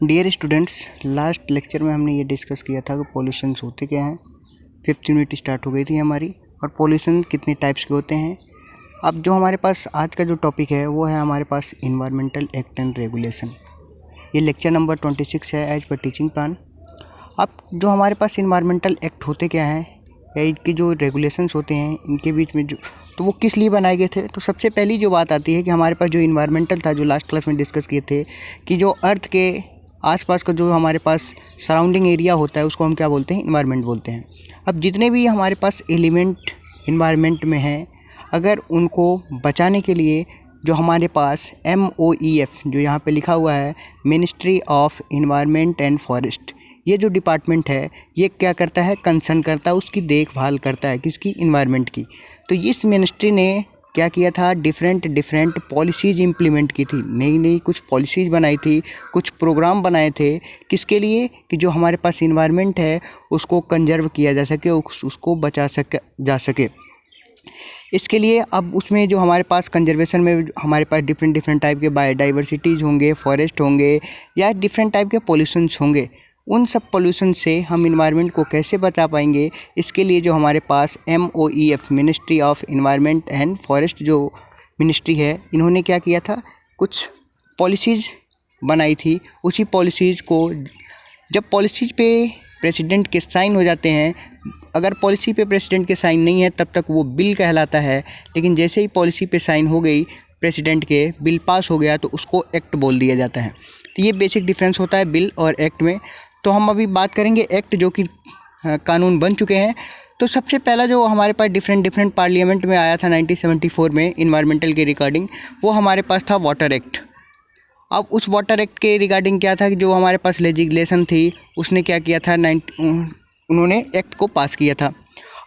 Dear students, last lecture में हमने ये डिस्कस किया था कि पॉल्यूशंस होते क्या हैं। 5th यूनिट स्टार्ट हो गई थी हमारी, और पॉल्यूशन कितने टाइप्स के होते हैं। अब जो हमारे पास आज का जो टॉपिक है वो है हमारे पास इन्वायरमेंटल एक्ट एंड रेगुलेशन। ये लेक्चर नंबर 26 है एज पर टीचिंग प्लान। अब जो हमारे पास इन्वायरमेंटल एक्ट होते क्या हैं या इनके जो रेगुलेशंस होते हैं इनके बीच में जो तो वो किस लिए बनाए गए थे। तो सबसे पहली जो बात आती है कि हमारे पास जो इन्वायरमेंटल था, जो लास्ट क्लास में डिस्कस किए थे कि जो अर्थ के आसपास का जो हमारे पास सराउंडिंग एरिया होता है उसको हम क्या बोलते हैं, इन्वायरमेंट बोलते हैं। अब जितने भी हमारे पास एलिमेंट इन्वायरमेंट में हैं, अगर उनको बचाने के लिए जो हमारे पास MOEF जो यहाँ पे लिखा हुआ है, ministry of environment and forest, ये जो डिपार्टमेंट है ये क्या करता है, कंसर्न करता है, उसकी देखभाल करता है किसकी, इन्वायरमेंट की। तो इस मिनिस्ट्री ने क्या किया था, डिफरेंट पॉलिसीज़ इम्प्लीमेंट की थी, नई कुछ पॉलिसीज़ बनाई थी, कुछ प्रोग्राम बनाए थे। किसके लिए कि जो हमारे पास इन्वायरमेंट है उसको कंजर्व किया जा सके, उसको बचा जा सके। इसके लिए अब उसमें जो हमारे पास कंजर्वेशन में हमारे पास डिफरेंट टाइप के बायोडाइवर्सिटीज़ होंगे, फॉरेस्ट होंगे या डिफरेंट टाइप के पॉल्यूशंस होंगे। उन सब पॉल्यूशन से हम इन्वायरमेंट को कैसे बचा पाएंगे, इसके लिए जो हमारे पास MOEF ministry of environment and forest जो मिनिस्ट्री है, इन्होंने क्या किया था, कुछ पॉलिसीज़ बनाई थी। उसी पॉलिसीज़ को जब पॉलिसीज़ पे प्रेसिडेंट के साइन हो जाते हैं, अगर पॉलिसी पे प्रेसिडेंट के साइन नहीं है तब तक वो बिल कहलाता है, लेकिन जैसे ही पॉलिसी पे साइन हो गई प्रेसिडेंट के, बिल पास हो गया तो उसको एक्ट बोल दिया जाता है। तो ये बेसिक डिफरेंस होता है बिल और एक्ट में। तो हम अभी बात करेंगे एक्ट जो कि कानून बन चुके हैं। तो सबसे पहला जो हमारे पास डिफरेंट पार्लियामेंट में आया था 1974 में इन्वायरमेंटल के रिगार्डिंग, वो हमारे पास था वाटर एक्ट। अब उस वाटर एक्ट के रिगार्डिंग क्या था कि जो हमारे पास लेजिस्लेशन थी उसने क्या किया था, उन्होंने एक्ट को पास किया था।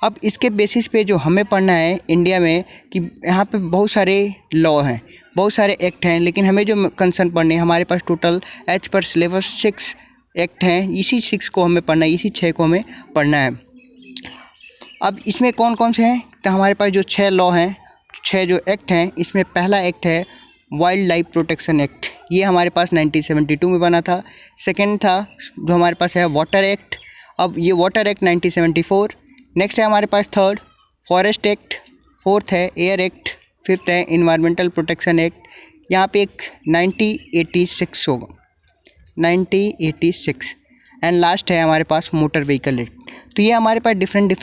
अब इसके बेसिस पे जो हमें पढ़ना है इंडिया में कि यहाँ पे बहुत सारे लॉ हैं, बहुत सारे एक्ट हैं, लेकिन हमें जो कंसर्न पढ़ने हमारे पास total as per syllabus 6 act हैं। इसी 6 को हमें पढ़ना है, इसी 6 को हमें पढ़ना है। अब इसमें कौन कौन से हैं, तो हमारे पास जो 6 लॉ हैं, 6 जो एक्ट हैं, इसमें पहला एक्ट है वाइल्ड लाइफ प्रोटेक्शन एक्ट। ये हमारे पास 1972 में बना था। सेकेंड था जो हमारे पास है वाटर एक्ट। अब ये वाटर एक्ट 1974। नेक्स्ट है हमारे पास थर्ड फॉरेस्ट एक्ट, फोर्थ है एयर एक्ट, फिफ्थ है इन्वायरमेंटल प्रोटेक्शन एक्ट। यहाँ पे एक 1986 होगा, 1986, एंड लास्ट है हमारे पास मोटर व्हीकल एक्ट। तो ये हमारे पास डिफरेंट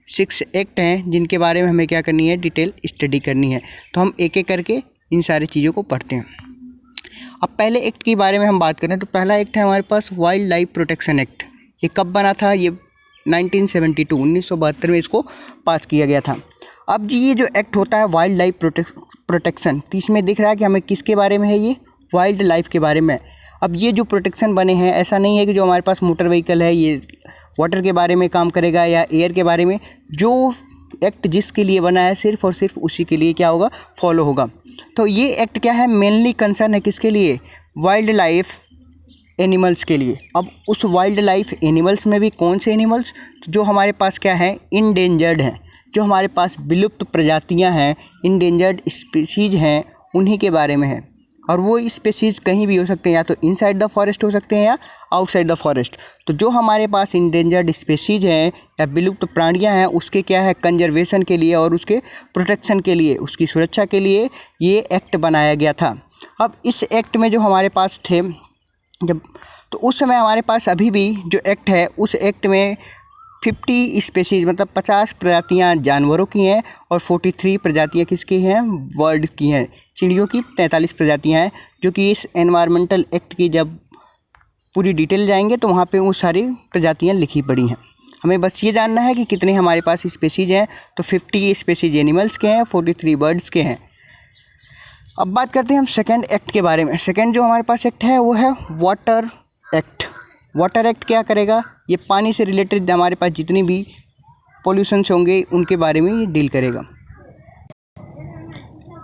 6 एक्ट हैं जिनके बारे में हमें क्या करनी है, डिटेल स्टडी करनी है। तो हम एक एक करके इन सारी चीज़ों को पढ़ते हैं। अब पहले एक्ट के बारे में हम बात करें तो पहला एक्ट है हमारे पास वाइल्ड लाइफ प्रोटेक्शन एक्ट। ये कब बना था, ये 1972 में इसको पास किया गया था। अब ये जो एक्ट होता है वाइल्ड लाइफ प्रोटेक्शन, तो इसमें दिख रहा है कि हमें किसके बारे में है, ये वाइल्ड लाइफ के बारे में। अब ये जो प्रोटेक्शन बने हैं, ऐसा नहीं है कि जो हमारे पास मोटर व्हीकल है ये वाटर के बारे में काम करेगा या एयर के बारे में। जो एक्ट जिसके लिए बना है सिर्फ और सिर्फ उसी के लिए क्या होगा, फॉलो होगा। तो ये एक्ट क्या है, मेनली कंसर्न है किसके लिए, वाइल्ड लाइफ एनिमल्स के लिए। अब उस वाइल्ड लाइफ एनिमल्स में भी कौन से एनिमल्स, जो हमारे पास क्या है, इंडेंजर्ड हैं, जो हमारे पास विलुप्त प्रजातियां हैं, इंडेंजर्ड स्पीसीज़ हैं, उन्हीं के बारे में है। और वो स्पीसीज़ कहीं भी हो सकते हैं, या तो इनसाइड द फॉरेस्ट हो सकते हैं या आउटसाइड द फॉरेस्ट। तो जो हमारे पास इंडेंजर्ड स्पीसीज़ हैं या विलुप्त प्राणियां हैं, उसके क्या है, कंजर्वेशन के लिए और उसके प्रोटेक्शन के लिए, उसकी सुरक्षा के लिए ये एक्ट बनाया गया था। अब इस एक्ट में जो हमारे पास थे जब, तो उस समय हमारे पास अभी भी जो एक्ट है उस एक्ट में 50 स्पेसीज़ मतलब 50 प्रजातियां जानवरों की हैं और 43 प्रजातियां किसकी हैं, बर्ड की हैं। चिड़ियों की 43 प्रजातियां हैं, जो कि इस एनवायरमेंटल एक्ट की जब पूरी डिटेल जाएंगे तो वहाँ पे वो सारी प्रजातियां लिखी पड़ी हैं। हमें बस ये जानना है कि कितने हमारे पास स्पेसीज़ हैं। तो 50 स्पेसीज़ एनिमल्स के हैं, 43 बर्ड्स के हैं। अब बात करते हैं हम सेकेंड एक्ट के बारे में। सेकेंड जो हमारे पास एक्ट है वो है वाटर एक्ट। वाटर एक्ट क्या करेगा, ये पानी से रिलेटेड हमारे पास जितनी भी पॉल्यूशंस होंगे उनके बारे में ये डील करेगा।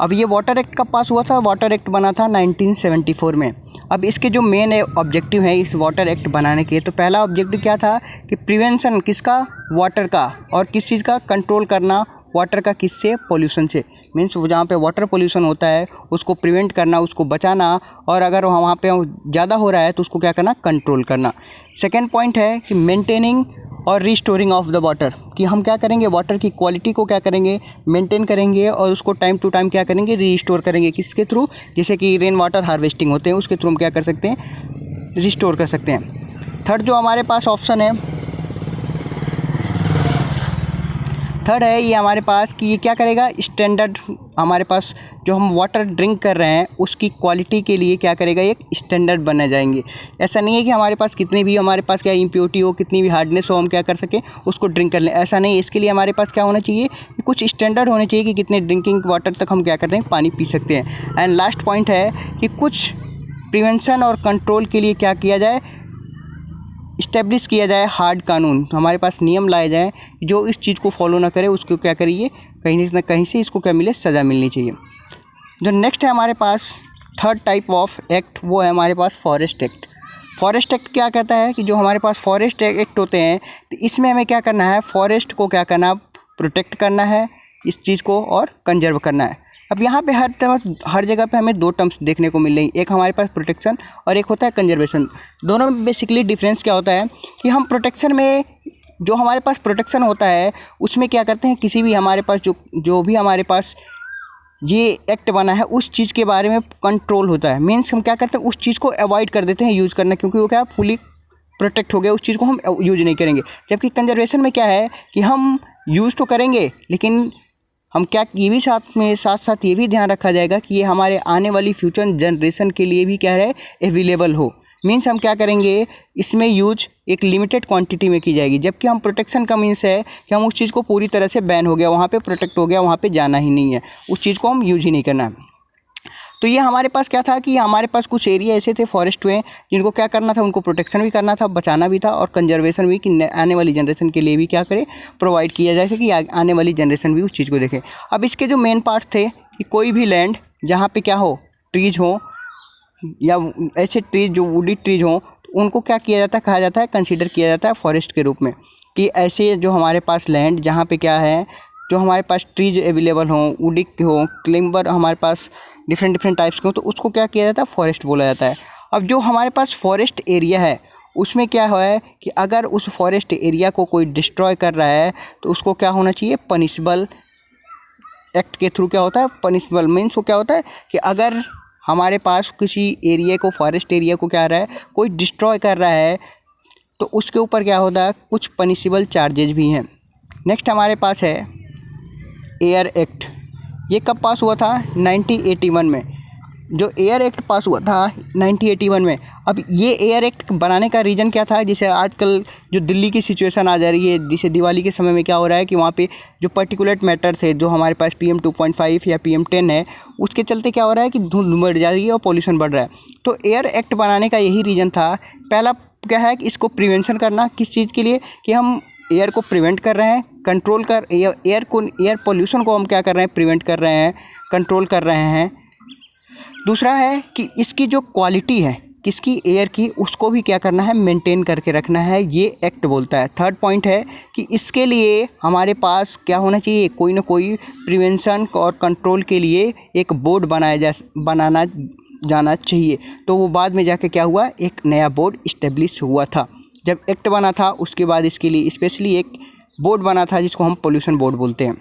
अब ये वाटर एक्ट कब पास हुआ था, वाटर एक्ट बना था 1974 में। अब इसके जो मेन ऑब्जेक्टिव है इस वाटर एक्ट बनाने के, तो पहला ऑब्जेक्टिव क्या था कि प्रिवेंशन किसका, वाटर का, और किस चीज़ का, कंट्रोल करना वाटर का किससे, पोल्यूशन से। मीन्स जहाँ पे वाटर पोल्यूशन होता है उसको प्रिवेंट करना, उसको बचाना, और अगर वहाँ पे ज़्यादा हो रहा है तो उसको क्या करना, कंट्रोल करना। सेकेंड पॉइंट है कि मेंटेनिंग और रिस्टोरिंग ऑफ द वाटर, कि हम क्या करेंगे, वाटर की क्वालिटी को क्या करेंगे, मेंटेन करेंगे और उसको टाइम टू टाइम क्या करेंगे, रिस्टोर करेंगे। किसके थ्रू, जैसे कि रेन वाटर हार्वेस्टिंग होते हैं उसके थ्रू हम क्या कर सकते हैं, रिस्टोर कर सकते हैं। थर्ड जो हमारे पास ऑप्शन है, थर्ड है ये हमारे पास कि ये क्या करेगा, स्टैंडर्ड, हमारे पास जो हम वाटर ड्रिंक कर रहे हैं उसकी क्वालिटी के लिए क्या करेगा, एक स्टैंडर्ड बना जाएंगे। ऐसा नहीं है कि हमारे पास कितनी भी हमारे पास क्या इम्प्योरिटी हो, कितनी भी हार्डनेस हो, हम क्या कर सकें, उसको ड्रिंक कर लें, ऐसा नहीं। इसके लिए हमारे पास क्या होना चाहिए, कि कुछ स्टैंडर्ड होने चाहिए कि कितने ड्रिंकिंग वाटर तक हम क्या करते हैं, पानी पी सकते हैं। एंड लास्ट पॉइंट है कि कुछ प्रिवेंशन और कंट्रोल के लिए क्या किया जाए, इस्टेब्लिश किया जाए हार्ड कानून, हमारे पास नियम लाए जाएँ, जो इस चीज़ को फॉलो ना करे उसको क्या करिए, कहीं ना कहीं से इसको क्या मिले, सज़ा मिलनी चाहिए। जो नेक्स्ट है हमारे पास थर्ड टाइप ऑफ एक्ट, वो है हमारे पास फॉरेस्ट एक्ट। फॉरेस्ट एक्ट क्या कहता है कि जो हमारे पास फॉरेस्ट एक्ट होते हैं तो इसमें हमें क्या करना है, फॉरेस्ट को क्या करना, प्रोटेक्ट करना है इस चीज़ को, और कंजर्व करना है। अब यहाँ पे हर जगह पे हमें दो टर्म्स देखने को मिल रही, एक हमारे पास प्रोटेक्शन और एक होता है कंजर्वेशन। दोनों में बेसिकली डिफरेंस क्या होता है कि हम प्रोटेक्शन में, जो हमारे पास प्रोटेक्शन होता है उसमें क्या करते हैं, किसी भी हमारे पास जो भी हमारे पास ये एक्ट बना है उस चीज़ के बारे में कंट्रोल होता है। मीन्स हम क्या करते हैं, उस चीज़ को अवॉइड कर देते हैं यूज़ करना, क्योंकि वो क्या फुली प्रोटेक्ट हो गया, उस चीज़ को हम यूज नहीं करेंगे। जबकि कंजर्वेशन में क्या है कि हम यूज़ तो करेंगे, लेकिन हम क्या, ये भी साथ साथ ये भी ध्यान रखा जाएगा कि ये हमारे आने वाली फ्यूचर जनरेशन के लिए भी क्या है, अवेलेबल हो। मीन्स हम क्या करेंगे, इसमें यूज एक लिमिटेड क्वांटिटी में की जाएगी। जबकि हम प्रोटेक्शन का मीन्स है कि हम उस चीज़ को पूरी तरह से बैन हो गया, वहाँ पे प्रोटेक्ट हो गया, वहाँ पे जाना ही नहीं है, उस चीज़ को हम यूज ही नहीं करना है। तो ये हमारे पास क्या था कि हमारे पास कुछ एरिया ऐसे थे फॉरेस्ट में जिनको क्या करना था, उनको प्रोटेक्शन भी करना था, बचाना भी था, और कंजर्वेशन भी, कि आने वाली जनरेशन के लिए भी क्या करे, प्रोवाइड किया जाए कि आने वाली जनरेशन भी उस चीज़ को देखे। अब इसके जो मेन पार्ट थे कि कोई भी लैंड जहाँ पे क्या हो, ट्रीज हो या ऐसे ट्रीज जो वुडी ट्रीज हों, तो उनको क्या किया जाता है, कहा जाता है, कंसीडर किया जाता है फॉरेस्ट के रूप में। कि ऐसे जो हमारे पास लैंड जहाँ पे क्या है, जो हमारे पास ट्रीज अवेलेबल हों, वुडी के हों, क्लिम्बर हमारे पास डिफरेंट टाइप्स के हों, तो उसको क्या किया जाता है, फॉरेस्ट बोला जाता है। अब जो हमारे पास फॉरेस्ट एरिया है उसमें क्या है कि अगर उस फॉरेस्ट एरिया को कोई डिस्ट्रॉय कर रहा है तो उसको क्या होना चाहिए, पनिशबल एक्ट के थ्रू क्या होता है, पनिशबल मीन्स वो क्या होता है कि अगर हमारे पास किसी एरिया को, फॉरेस्ट एरिया को क्या रहा है, कोई डिस्ट्रॉय कर रहा है, तो उसके ऊपर क्या होता है, कुछ पनिशबल चार्जेज भी हैं। नेक्स्ट हमारे पास है एयर एक्ट। ये कब पास हुआ था, 1981 में। जो एयर एक्ट पास हुआ था 1981 में। अब ये एयर एक्ट बनाने का रीज़न क्या था, जैसे आजकल जो दिल्ली की सिचुएशन आ जा रही है, जैसे दिवाली के समय में क्या हो रहा है कि वहाँ पे जो पर्टिकुलेट मैटर थे, जो हमारे पास PM 2.5 या PM 10 है, उसके चलते क्या हो रहा है कि धुंध बढ़ जा रही है और पॉल्यूशन बढ़ रहा है। तो एयर एक्ट बनाने का यही रीज़न था। पहला क्या है कि इसको प्रिवेंशन करना, किस चीज़ के लिए, कि हम एयर को प्रिवेंट कर रहे हैं, कंट्रोल कर एयर पोल्यूशन को हम क्या कर रहे हैं, प्रिवेंट कर रहे हैं, कंट्रोल कर रहे हैं। दूसरा है कि इसकी जो क्वालिटी है किसकी, एयर की, उसको भी क्या करना है, मेंटेन करके रखना है, ये एक्ट बोलता है। थर्ड पॉइंट है कि इसके लिए हमारे पास क्या होना चाहिए, कोई ना कोई प्रिवेंशन और कंट्रोल के लिए एक बोर्ड बनाना जाना चाहिए। तो वो बाद में जाके क्या हुआ, एक नया बोर्ड इस्टेब्लिश हुआ था। जब एक्ट बना था उसके बाद इसके लिए स्पेशली एक बोर्ड बना था जिसको हम पोल्यूशन बोर्ड बोलते हैं।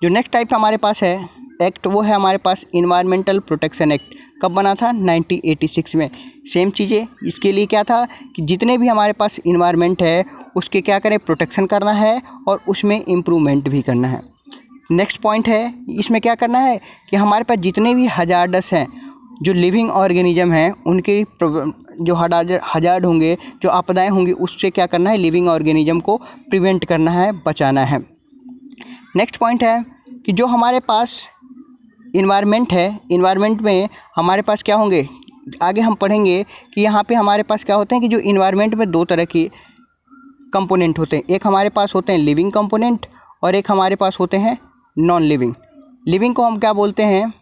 जो नेक्स्ट टाइप हमारे पास है एक्ट, वो है हमारे पास इन्वायरमेंटल प्रोटेक्शन एक्ट। कब बना था, 1986 में। सेम चीज़ें, इसके लिए क्या था कि जितने भी हमारे पास इन्वायरमेंट है उसके क्या करें, प्रोटेक्शन करना है और उसमें इम्प्रूवमेंट भी करना है। नेक्स्ट पॉइंट है, इसमें क्या करना है कि हमारे पास जितने भी हजार्डस हैं, जो लिविंग ऑर्गेनिज्म हैं, उनके जो हजार्ड होंगे, जो आपदाएं होंगी, उससे क्या करना है, लिविंग ऑर्गेनिज्म को प्रिवेंट करना है, बचाना है। नेक्स्ट पॉइंट है कि जो हमारे पास इन्वायरमेंट है, इन्वायरमेंट में हमारे पास क्या होंगे, आगे हम पढ़ेंगे कि यहाँ पे हमारे पास क्या होते हैं कि जो इन्वायरमेंट में दो तरह के कंपोनेंट होते हैं। एक हमारे पास होते हैं लिविंग कंपोनेंट और एक हमारे पास होते हैं नॉन लिविंग। लिविंग को हम क्या बोलते हैं,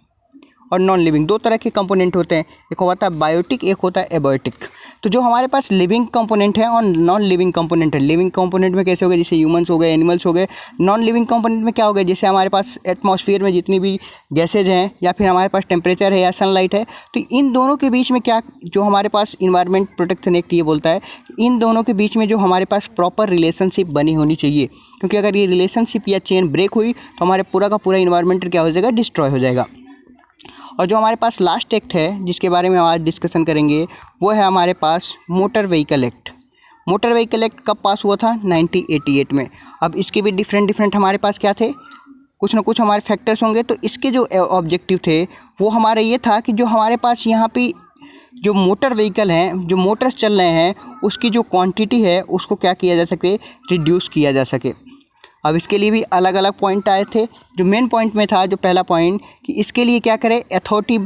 और नॉन लिविंग, दो तरह के कंपोनेंट होते हैं, एक होता है बायोटिक, एक होता है एबायोटिक। तो जो हमारे पास लिविंग कंपोनेंट है और नॉन लिविंग कंपोनेंट है, लिविंग कंपोनेंट में कैसे हो गए, जैसे ह्यूमंस हो गए, एनिमल्स हो गए। नॉन लिविंग कंपोनेंट में क्या हो गया, जैसे हमारे पास एटमॉस्फेयर में जितनी भी गैसेज हैं या फिर हमारे पास टेम्परेचर है या सनलाइट है, तो इन दोनों के बीच में क्या, जो हमारे पास इन्वायरमेंट प्रोटेक्शन एक्ट ये बोलता है, इन दोनों के बीच में जो हमारे पास प्रॉपर रिलेशनशिप बनी होनी चाहिए, क्योंकि अगर ये रिलेशनशिप या चेन ब्रेक हुई तो हमारे पूरा का पूरा इन्वायरमेंट क्या हो जाएगा, डिस्ट्रॉय हो जाएगा। और जो हमारे पास लास्ट एक्ट है जिसके बारे में हम आज डिस्कशन करेंगे, वो है हमारे पास motor vehicle act. Motor vehicle act कब पास हुआ था, 1988 में। अब इसके भी डिफरेंट हमारे पास क्या थे, कुछ ना कुछ हमारे फैक्टर्स होंगे। तो इसके जो ऑब्जेक्टिव थे वो हमारा ये था कि जो हमारे पास यहाँ पे जो मोटर व्हीकल हैं, जो मोटर्स चल रहे हैं, उसकी जो क्वांटिटी है उसको क्या किया जा सके, रिड्यूस किया जा सके। अब इसके लिए भी अलग अलग पॉइंट आए थे। जो मेन पॉइंट में था, जो पहला पॉइंट, कि इसके लिए क्या करे, अथॉरिटी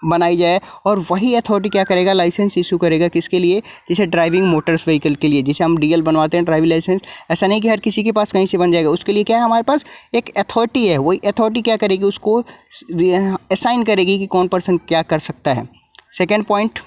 बनाई जाए, और वही अथॉरिटी क्या करेगा, लाइसेंस इशू करेगा। किसके लिए, जैसे ड्राइविंग मोटर्स व्हीकल के लिए, जैसे हम डीएल बनवाते हैं ड्राइविंग लाइसेंस, ऐसा नहीं कि हर किसी के पास कहीं से बन जाएगा। उसके लिए क्या है, हमारे पास एक अथॉरिटी है, वही अथॉरिटी क्या करेगी, उसको असाइन करेगी कि कौन पर्सन क्या कर सकता है। सेकेंड पॉइंट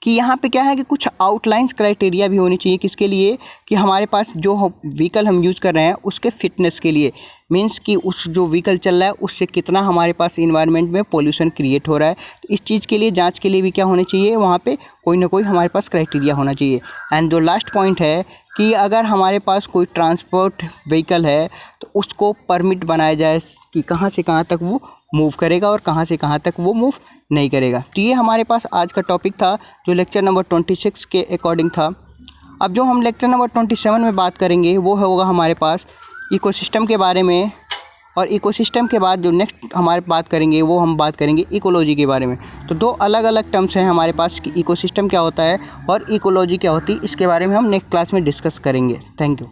कि यहाँ पे क्या है कि कुछ आउटलाइंस क्राइटेरिया भी होनी चाहिए, किसके लिए, कि हमारे पास जो व्हीकल हम यूज़ कर रहे हैं उसके फिटनेस के लिए। मींस कि उस जो व्हीकल चल रहा है उससे कितना हमारे पास इन्वायरमेंट में पोल्यूशन क्रिएट हो रहा है। तो इस चीज़ के लिए, जांच के लिए भी क्या होनी चाहिए, वहाँ पे कोई ना कोई हमारे पास क्राइटेरिया होना चाहिए। एंड जो लास्ट पॉइंट है कि अगर हमारे पास कोई ट्रांसपोर्ट व्हीकल है तो उसको परमिट बनाया जाए कि कहाँ से कहाँ तक वो मूव करेगा और कहाँ से कहाँ तक वो मूव नहीं करेगा। तो ये हमारे पास आज का टॉपिक था, जो लेक्चर नंबर 26 के अकॉर्डिंग था। अब जो हम लेक्चर नंबर 27 में बात करेंगे वो होगा हमारे पास इकोसिस्टम के बारे में, और इकोसिस्टम के बाद जो नेक्स्ट हमारे बात करेंगे वो हम बात करेंगे इकोलॉजी के बारे में। तो दो अलग अलग टर्म्स हैं हमारे पास कि इकोसिस्टम क्या होता है और इकोलॉजी क्या होती है। इसके बारे में हम नेक्स्ट क्लास में डिस्कस करेंगे। Thank you.